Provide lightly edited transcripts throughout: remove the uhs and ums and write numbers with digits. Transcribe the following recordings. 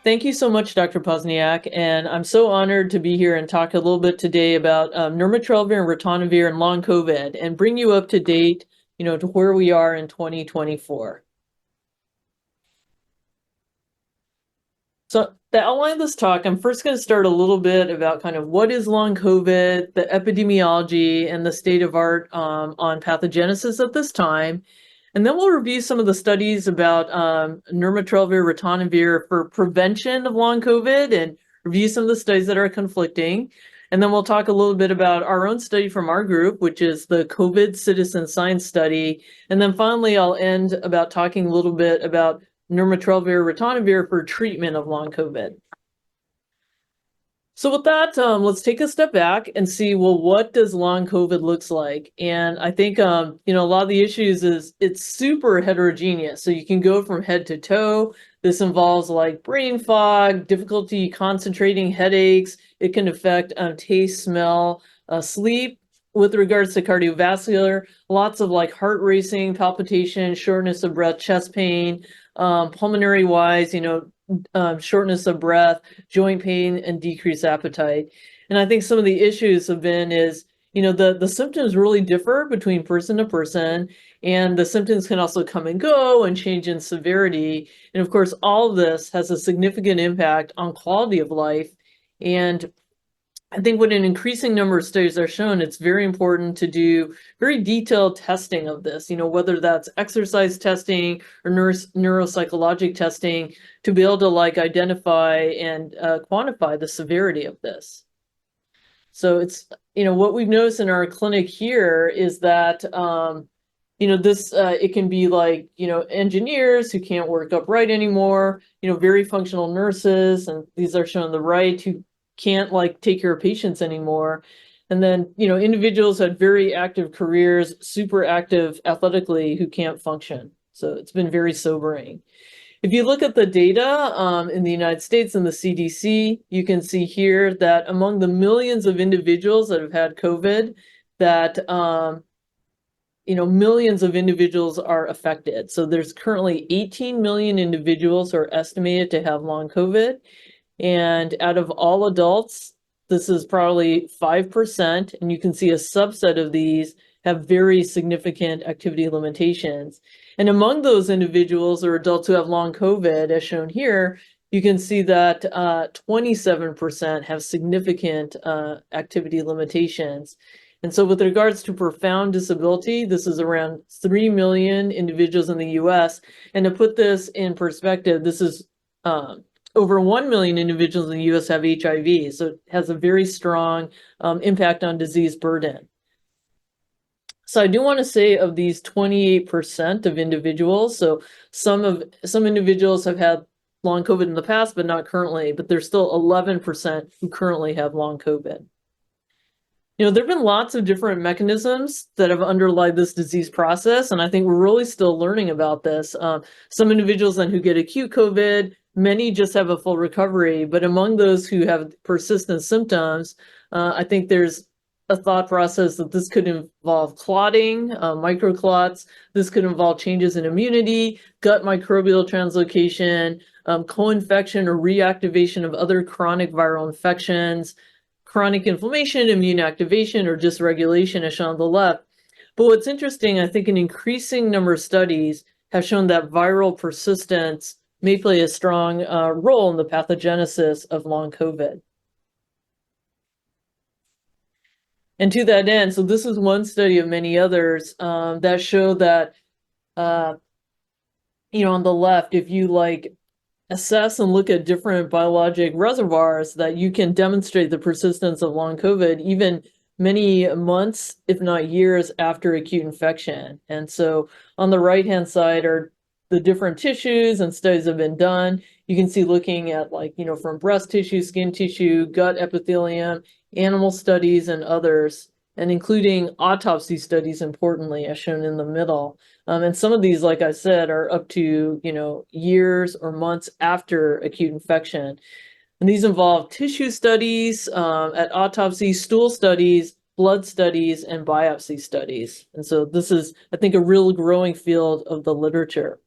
Thank you so much, Dr. Pozniak, and I'm so honored to be here and talk a little bit today about Nirmatrelvir and Ritonavir and long COVID and bring you up to date, to where we are in 2024. So the outline of this talk, I'm first going to start a little bit about kind of what is long COVID, the epidemiology, and the state of art on pathogenesis at this time. And then we'll review some of the studies about Nirmatrelvir, Ritonavir for prevention of long COVID and review some of the studies that are conflicting. And then we'll talk a little bit about our own study from our group, which is the COVID Citizen Science Study. And then finally, I'll end about talking a little bit about Nirmatrelvir, Ritonavir for treatment of long COVID. So with that, let's take a step back and see, well, what does long COVID looks like? And I think, a lot of the issues is it's super heterogeneous. So you can go from head to toe. This involves like brain fog, difficulty concentrating, headaches. It can affect taste, smell, sleep. With regards to cardiovascular, lots of like heart racing, palpitation, shortness of breath, chest pain, pulmonary wise, shortness of breath, joint pain, and decreased appetite. And I think some of the issues have been is, the symptoms really differ between person to person, and the symptoms can also come and go and change in severity. And of course, all of this has a significant impact on quality of life. And I think when an increasing number of studies are shown, it's very important to do very detailed testing of this, whether that's exercise testing or neuropsychologic testing to be able to like identify and quantify the severity of this. So it's, what we've noticed in our clinic here is that, this, it can be like, engineers who can't work upright anymore, very functional nurses, and these are shown on the right, who can't like take care of patients anymore. And then, individuals had very active careers, super active athletically, who can't function. So it's been very sobering. If you look at the data in the United States and the CDC, you can see here that among the millions of individuals that have had COVID, that millions of individuals are affected. So there's currently 18 million individuals who are estimated to have long COVID. And out of all adults, this is probably 5%, and you can see a subset of these have very significant activity limitations. And among those individuals or adults who have long COVID, as shown here, you can see that 27% have significant activity limitations. And so with regards to profound disability, this is around 3 million individuals in the US. And to put this in perspective, this is over 1 million individuals in the US have HIV, so it has a very strong impact on disease burden. So I do want to say of these 28% of individuals, so some individuals have had long COVID in the past, but not currently, but there's still 11% who currently have long COVID. There have been lots of different mechanisms that have underlied this disease process, and I think we're really still learning about this. Some individuals then who get acute COVID, many just have a full recovery, but among those who have persistent symptoms, I think there's a thought process that this could involve clotting, microclots. This could involve changes in immunity, gut microbial translocation, co-infection or reactivation of other chronic viral infections, chronic inflammation, immune activation, or dysregulation, as shown on the left. But what's interesting, I think an increasing number of studies have shown that viral persistence may play a strong role in the pathogenesis of long COVID. And to that end, so this is one study of many others that show that, on the left, if you like assess and look at different biologic reservoirs, that you can demonstrate the persistence of long COVID even many months, if not years, after acute infection. And so on the right-hand side are the different tissues and studies have been done. You can see looking at from breast tissue, skin tissue, gut epithelium, animal studies, and others, and including autopsy studies, importantly, as shown in the middle. And some of these, like I said, are up to, years or months after acute infection. And these involve tissue studies at autopsy, stool studies, blood studies, and biopsy studies. And so this is, I think, a real growing field of the literature.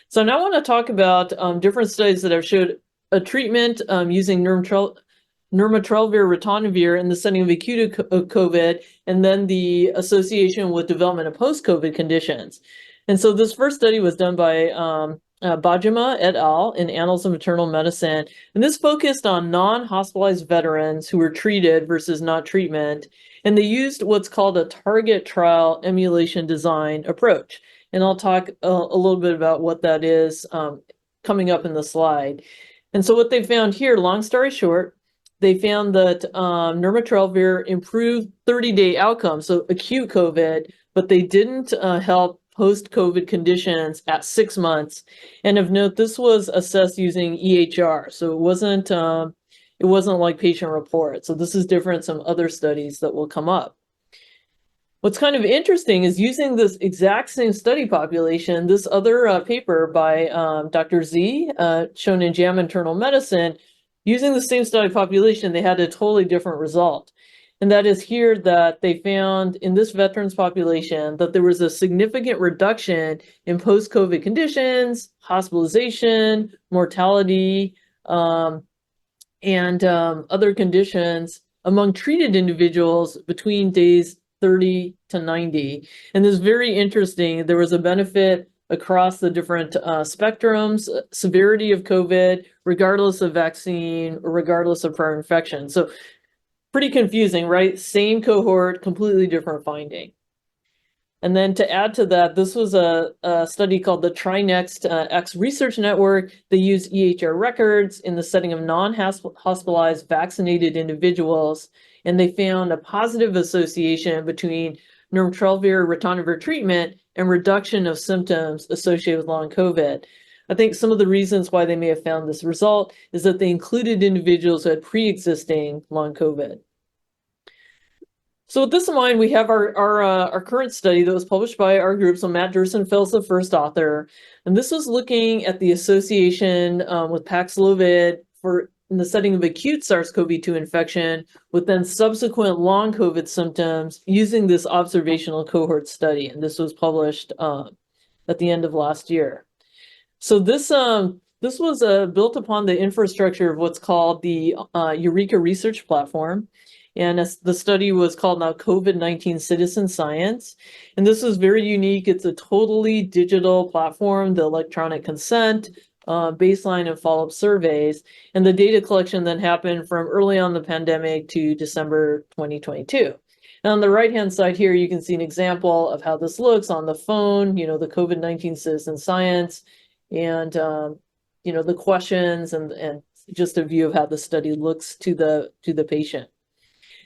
So now I want to talk about different studies that have showed a treatment using Nirmatrelvir, Ritonavir in the setting of acute COVID, and then the association with development of post-COVID conditions. And so this first study was done by Bajema et al. In Annals of Maternal Medicine, and this focused on non-hospitalized veterans who were treated versus not treatment, and they used what's called a target trial emulation design approach. And I'll talk a little bit about what that is coming up in the slide. And so what they found here, long story short, they found that Nirmatrelvir improved 30-day outcomes, so acute COVID, but they didn't help post-COVID conditions at 6 months. And of note, this was assessed using EHR, so it wasn't like patient report. So this is different from some other studies that will come up. What's kind of interesting is using this exact same study population, this other paper by Dr. Z, shown in JAMA Internal Medicine, using the same study population, they had a totally different result. And that is here that they found in this veterans population that there was a significant reduction in post-COVID conditions, hospitalization, mortality, and other conditions among treated individuals between days 30 to 90. And this is very interesting. There was a benefit across the different spectrums, severity of COVID, regardless of vaccine, or regardless of prior infection. So pretty confusing, right? Same cohort, completely different finding. And then to add to that, this was a study called the TriNext X Research Network. They used EHR records in the setting of non-hospitalized vaccinated individuals, and they found a positive association between Nirmatrelvir ritonavir treatment and reduction of symptoms associated with long COVID. I think some of the reasons why they may have found this result is that they included individuals who had pre-existing long COVID. So with this in mind, we have our current study that was published by our group. So Matt Dersenfeld's the first author, and this was looking at the association with Paxlovid in the setting of acute SARS-CoV-2 infection with then subsequent long COVID symptoms using this observational cohort study. And this was published at the end of last year. So this was built upon the infrastructure of what's called the Eureka Research Platform. And the study was called now COVID-19 Citizen Science. And this was very unique. It's a totally digital platform, the electronic consent, baseline and follow-up surveys. And the data collection then happened from early on the pandemic to December 2022. And on the right-hand side here, you can see an example of how this looks on the phone, the COVID-19 Citizen Science, and the questions and just a view of how the study looks to the patient.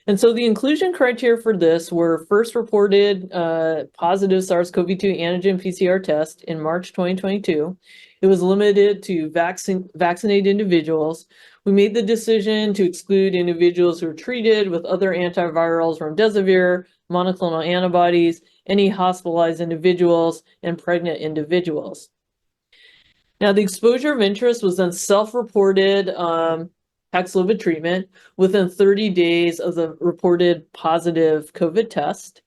And so the inclusion criteria for this were first reported positive SARS-CoV-2 antigen PCR test in March 2022. It was limited to vaccinated individuals. We made the decision to exclude individuals who were treated with other antivirals, remdesivir, monoclonal antibodies, any hospitalized individuals, and pregnant individuals. Now, the exposure of interest was then self-reported Paxlovid treatment within 30 days of the reported positive COVID test.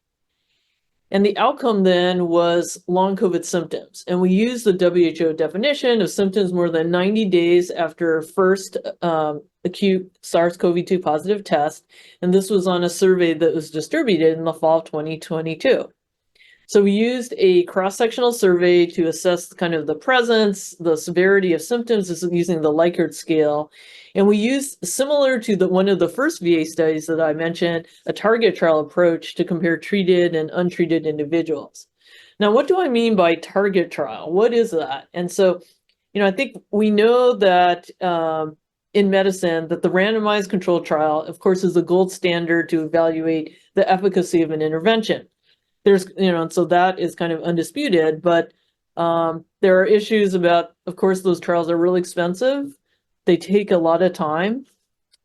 And the outcome then was long COVID symptoms. And we used the WHO definition of symptoms more than 90 days after first acute SARS-CoV-2 positive test. And this was on a survey that was distributed in the fall of 2022. So we used a cross-sectional survey to assess kind of the presence, the severity of symptoms using the Likert scale. And we used, similar to one of the first VA studies that I mentioned, a target trial approach to compare treated and untreated individuals. Now, what do I mean by target trial? What is that? And so, I think we know that in medicine that the randomized controlled trial, of course, is the gold standard to evaluate the efficacy of an intervention. There's, so that is kind of undisputed, but there are issues about, of course, those trials are really expensive. They take a lot of time,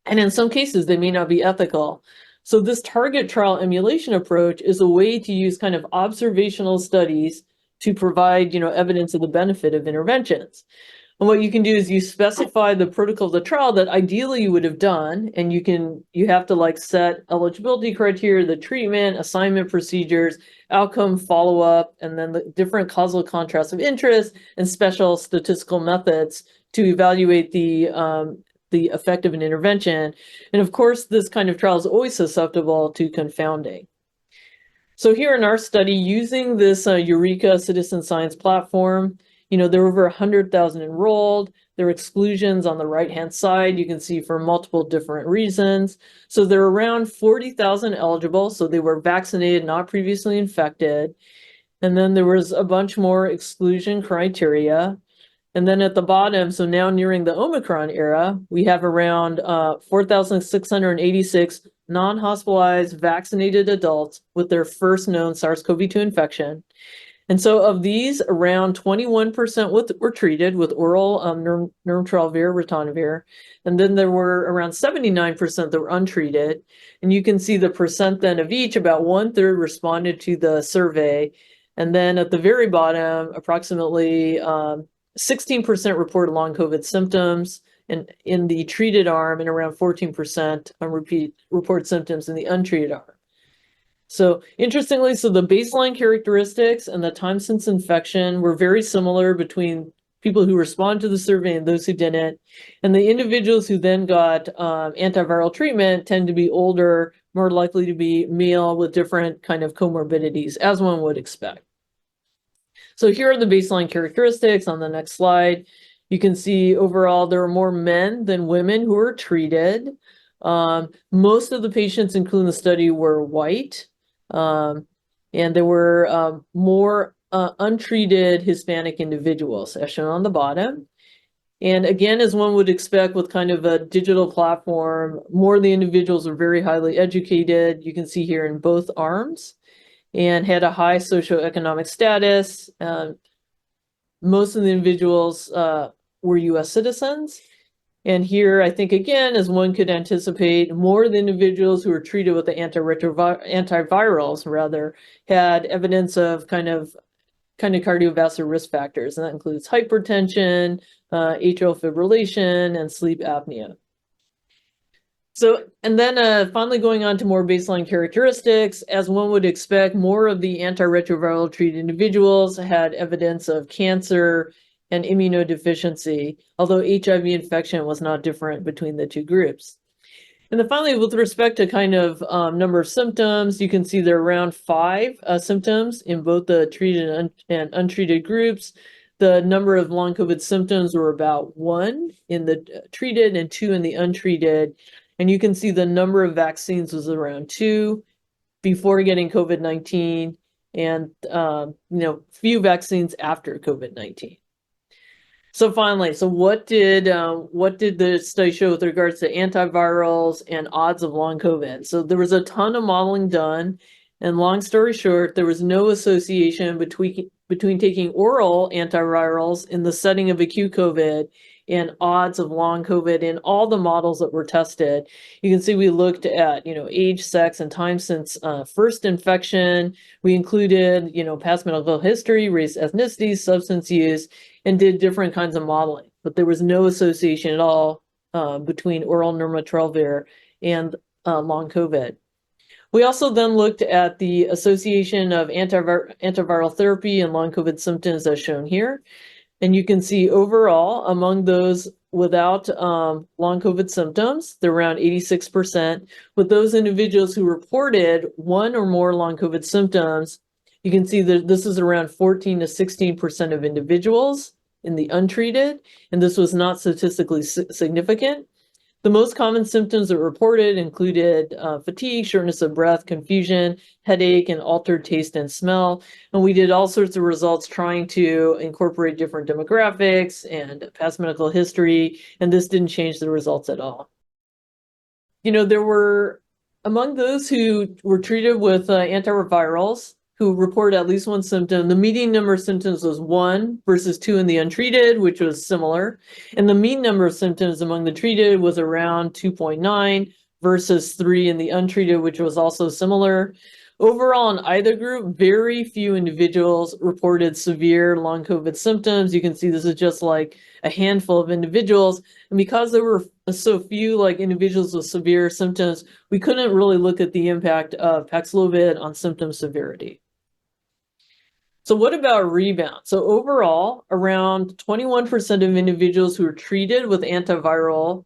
and in some cases, they may not be ethical. So this target trial emulation approach is a way to use kind of observational studies to provide, evidence of the benefit of interventions. And what you can do is you specify the protocol of the trial that ideally you would have done, and you have to like set eligibility criteria, the treatment, assignment procedures, outcome follow-up, and then the different causal contrasts of interest and special statistical methods to evaluate the effect of an intervention. And of course, this kind of trial is always susceptible to confounding. So here in our study, using this Eureka citizen science platform, there were over 100,000 enrolled. There are exclusions on the right-hand side, you can see for multiple different reasons. So there are around 40,000 eligible, so they were vaccinated, not previously infected. And then there was a bunch more exclusion criteria. And then at the bottom, so now nearing the Omicron era, we have around 4,686 non-hospitalized vaccinated adults with their first known SARS-CoV-2 infection. And so of these, around 21% were treated with oral Nirmatrelvir, Ritonavir. And then there were around 79% that were untreated. And you can see the percent then of each, about 1/3 responded to the survey. And then at the very bottom, approximately 16% reported long COVID symptoms in the treated arm, and around 14% report symptoms in the untreated arm. So interestingly, so the baseline characteristics and the time since infection were very similar between people who responded to the survey and those who didn't. And the individuals who then got antiviral treatment tend to be older, more likely to be male with different kind of comorbidities, as one would expect. So here are the baseline characteristics on the next slide. You can see overall there were more men than women who were treated. Most of the patients included in the study were white. And there were more untreated Hispanic individuals, as shown on the bottom. And again, as one would expect with kind of a digital platform, more of the individuals were very highly educated. You can see here in both arms, and had a high socioeconomic status. Most of the individuals were US citizens. And here, I think, again, as one could anticipate, more of the individuals who were treated with the antivirals, rather, had evidence of kind of cardiovascular risk factors. And that includes hypertension, atrial fibrillation, and sleep apnea. So, and then finally going on to more baseline characteristics, as one would expect, more of the antiretroviral treated individuals had evidence of cancer and immunodeficiency, although HIV infection was not different between the two groups. And then finally, with respect to kind of number of symptoms, you can see there are around 5 symptoms in both the treated and untreated groups. The number of long COVID symptoms were about 1 in the treated and 2 in the untreated. And you can see the number of vaccines was around 2 before getting COVID-19, and few vaccines after COVID-19. So finally, so what did the study show with regards to antivirals and odds of long COVID? So there was a ton of modeling done, and long story short, there was no association between taking oral antivirals in the setting of acute COVID and odds of long COVID in all the models that were tested. You can see we looked at, age, sex, and time since first infection. We included, past medical history, race, ethnicity, substance use, and did different kinds of modeling. But there was no association at all between oral Nirmatrelvir and long COVID. We also then looked at the association of antiviral therapy and long COVID symptoms as shown here. And you can see overall, among those without long COVID symptoms, they're around 86%. With those individuals who reported 1 or more long COVID symptoms, you can see that this is around 14 to 16% of individuals in the untreated, and this was not statistically significant. The most common symptoms that were reported included fatigue, shortness of breath, confusion, headache, and altered taste and smell. And we did all sorts of results trying to incorporate different demographics and past medical history, and this didn't change the results at all. There were, among those who were treated with antivirals, who reported at least 1 symptom, the median number of symptoms was 1 versus 2 in the untreated, which was similar. And the mean number of symptoms among the treated was around 2.9 versus 3 in the untreated, which was also similar. Overall, in either group, very few individuals reported severe long COVID symptoms. You can see this is just like a handful of individuals. And because there were so few like individuals with severe symptoms, we couldn't really look at the impact of Paxlovid on symptom severity. So what about rebound? So overall, around 21% of individuals who were treated with antiviral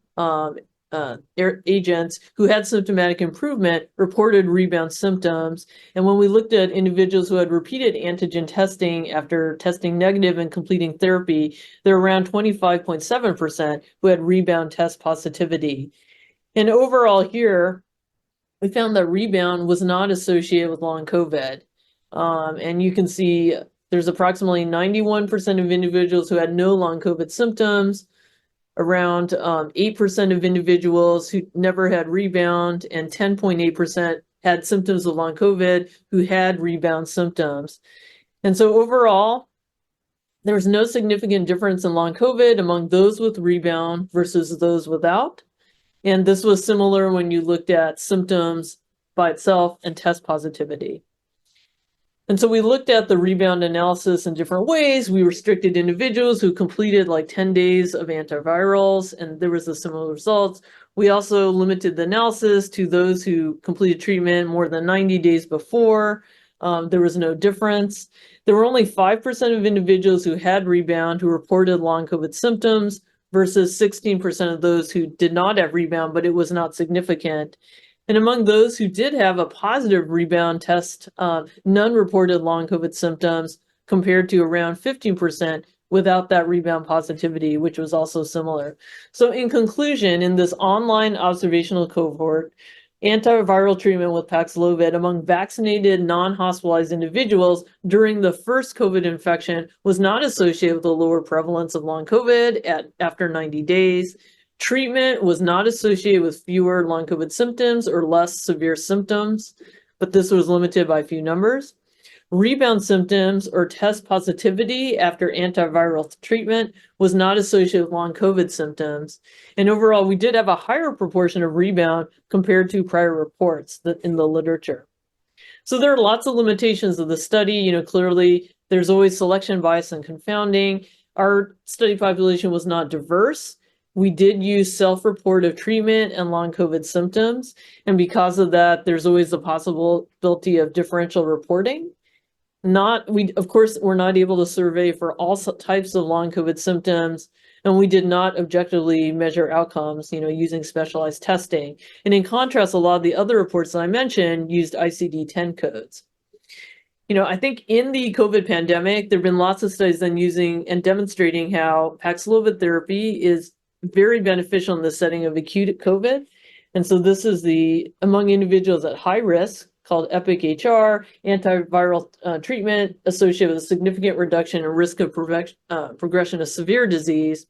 agents who had symptomatic improvement reported rebound symptoms. And when we looked at individuals who had repeated antigen testing after testing negative and completing therapy, there were around 25.7% who had rebound test positivity. And overall here, we found that rebound was not associated with long COVID. And you can see there's approximately 91% of individuals who had no long COVID symptoms, around 8% of individuals who never had rebound, and 10.8% had symptoms of long COVID who had rebound symptoms. And so overall, there was no significant difference in long COVID among those with rebound versus those without. And this was similar when you looked at symptoms by itself and test positivity. And so we looked at the rebound analysis in different ways. We restricted individuals who completed like 10 days of antivirals, and there was a similar results. We also limited the analysis to those who completed treatment more than 90 days before. There was no difference. There were only 5% of individuals who had rebound who reported long COVID symptoms versus 16% of those who did not have rebound, but it was not significant. And among those who did have a positive rebound test, none reported long COVID symptoms compared to around 15% without that rebound positivity, which was also similar. So in conclusion, in this online observational cohort, antiviral treatment with Paxlovid among vaccinated non-hospitalized individuals during the first COVID infection was not associated with a lower prevalence of long COVID after 90 days. Treatment was not associated with fewer long COVID symptoms or less severe symptoms, but this was limited by few numbers. Rebound symptoms or test positivity after antiviral treatment was not associated with long COVID symptoms. And overall, we did have a higher proportion of rebound compared to prior reports in the literature. So there are lots of limitations of the study. Clearly there's always selection bias and confounding. Our study population was not diverse. We did use self-report of treatment and long COVID symptoms. And because of that, there's always the possibility of differential reporting. Of course, we're not able to survey for all types of long COVID symptoms, and we did not objectively measure outcomes, using specialized testing. And in contrast, a lot of the other reports that I mentioned used ICD-10 codes. I think in the COVID pandemic, there have been lots of studies then using and demonstrating how Paxlovid therapy is very beneficial in the setting of acute COVID. And so this is among individuals at high risk, called EPIC-HR, antiviral treatment associated with a significant reduction in risk of progression of severe disease.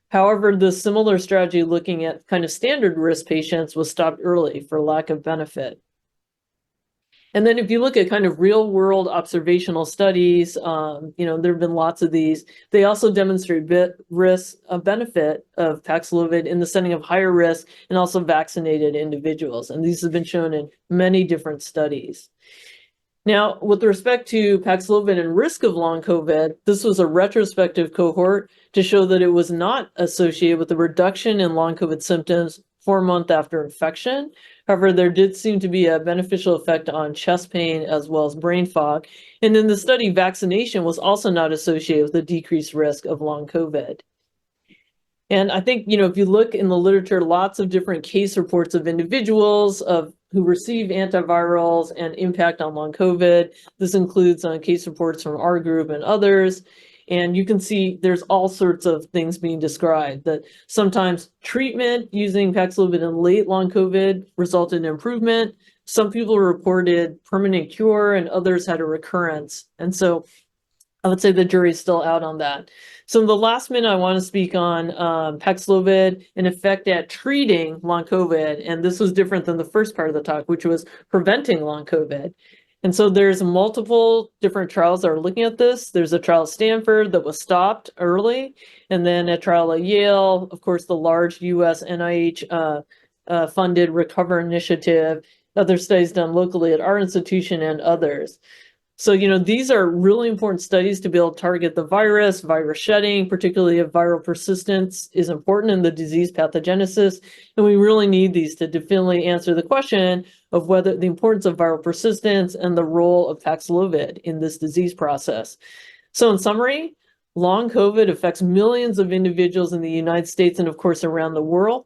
However, the similar strategy looking at kind of standard risk patients was stopped early for lack of benefit. And then if you look at kind of real world observational studies, there have been lots of these. They also demonstrate benefit of Paxlovid in the setting of higher risk and also vaccinated individuals. And these have been shown in many different studies. Now, with respect to Paxlovid and risk of long COVID, this was a retrospective cohort to show that it was not associated with a reduction in long COVID symptoms 4 months after infection. However, there did seem to be a beneficial effect on chest pain as well as brain fog. And in the study, vaccination was also not associated with a decreased risk of long COVID. And I think, if you look in the literature, lots of different case reports of individuals who receive antivirals and impact on long COVID. This includes case reports from our group and others. And you can see there's all sorts of things being described, that sometimes treatment using Paxlovid in late long COVID resulted in improvement. Some people reported permanent cure and others had a recurrence. And so I would say the jury's still out on that. So in the last minute, I want to speak on Paxlovid and effect at treating long COVID. And this was different than the first part of the talk, which was preventing long COVID. And so there's multiple different trials that are looking at this. There's a trial at Stanford that was stopped early, and then a trial at Yale, of course, the large US NIH funded Recover initiative, other studies done locally at our institution and others. So, these are really important studies to be able to target the virus shedding, particularly if viral persistence is important in the disease pathogenesis. And we really need these to definitively answer the question of whether the importance of viral persistence and the role of Paxlovid in this disease process. So in summary, long COVID affects millions of individuals in the United States and of course around the world.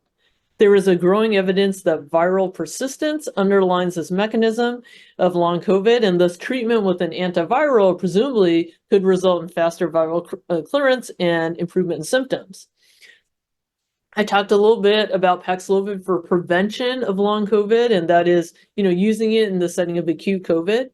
There is a growing evidence that viral persistence underlines this mechanism of long COVID, and thus treatment with an antiviral presumably could result in faster viral clearance and improvement in symptoms. I talked a little bit about Paxlovid for prevention of long COVID, and that is, using it in the setting of acute COVID.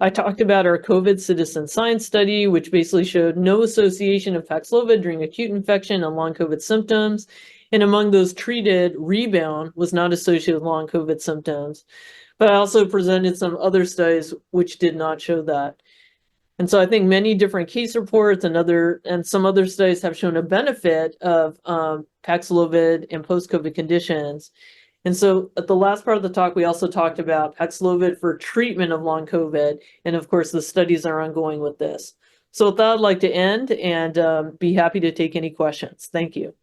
I talked about our COVID citizen science study, which basically showed no association of Paxlovid during acute infection and long COVID symptoms. And among those treated, rebound was not associated with long COVID symptoms. But I also presented some other studies which did not show that. And so I think many different case reports and some other studies have shown a benefit of Paxlovid in post-COVID conditions. And so at the last part of the talk, we also talked about Paxlovid for treatment of long COVID. And of course, the studies are ongoing with this. So with that, I'd like to end and be happy to take any questions. Thank you.